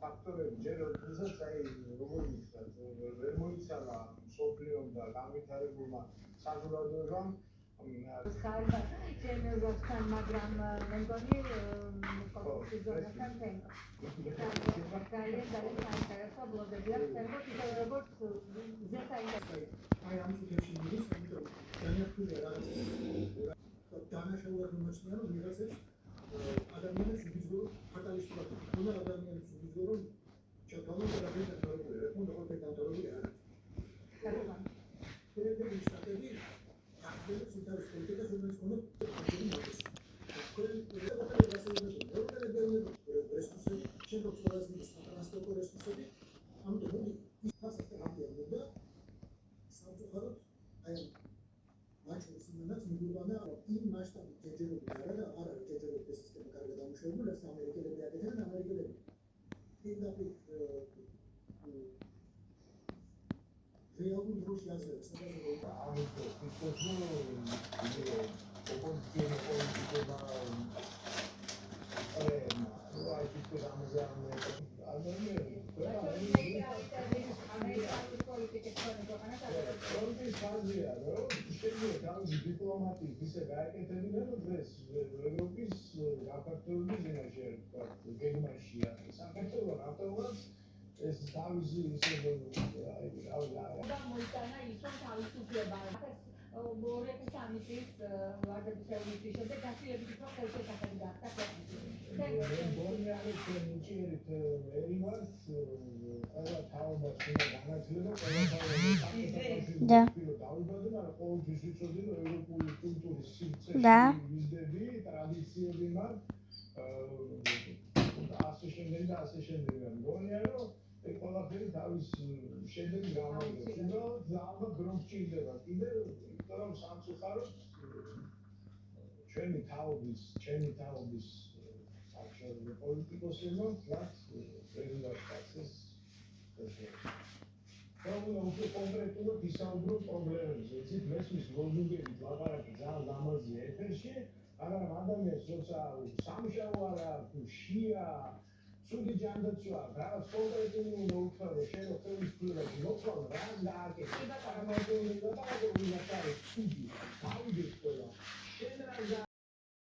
ფაქტორები ჯერ როდესაც აი როგორ ვიქცეთ ვერ მოიცალა სოფლიომ და განვითარებულმა საზოგადოებამ ხალხა შემოგვასთან მაგრამ მე მგონი კონსტიტუციასთან თემა. აი ამ წუთებში მიდის, ამიტომ განაცხადია რა დანაშაულად მომაჩნია რომ ვიღაცებს ადამიანებს უბიძგო ფატალისტურად უნდა ადამიანებს უბიძგო რომ ჩათვალოთ რა განვითარებული უნდა ყოველთვის განვითარებული არ არის. შეიძლება შტატები აღდგენას ინტერეს პოლიტიკას რომელიც კონო იმ მასშტაბით ჯერჯერობით არა და არ არის ჯერჯერობით ეს სისტემა კარგად დამუშავებული, ეს ამერიკელები აკეთებენ, ამერიკელები პირდაპირ რეალურ დროში აზრებს, სადაც ამით ფიქრობ ოპოზიციური პოლიტიკა დიპლომატიის ისე გააკეთებინა, რომ დღეს ევროპის საქართველოს ზინაშე გეგმაშია. საქართველოს ავტომატ ეს თავისი ისე და მოიტანა ის რომ თავისუფლება. 2003 წლის ვარდების რევოლუციის შემდეგ გასილებითი პროცესი გახდა ქვეყნის. Да. ყველაფერი თავის შედეგი გამოიღებს. უნდა ალბათ რომ სჭირდება. კიდე იმიტომ რომ სამწუხაროდ ჩემი თაობის საერთაშორისო პოლიტიკოსებმა რაც პრეზიდენტის პრობლემა უფრო კონკრეტულად ისაუბროთ პრობლემებზე. იცით, მესმის ლოზუნგები ლაპარაკი ძალიან ლამაზია ეთერში, მაგრამ ადამიანს როცა სამშაბო არა შია სუდი ჯანდაცვა, რაღაც კონკრეტული უნდა უთხრა შენ ხელისუფლებაში მოყვა რა დააკეთე. და წარმატებული და დააკეთე სუდი.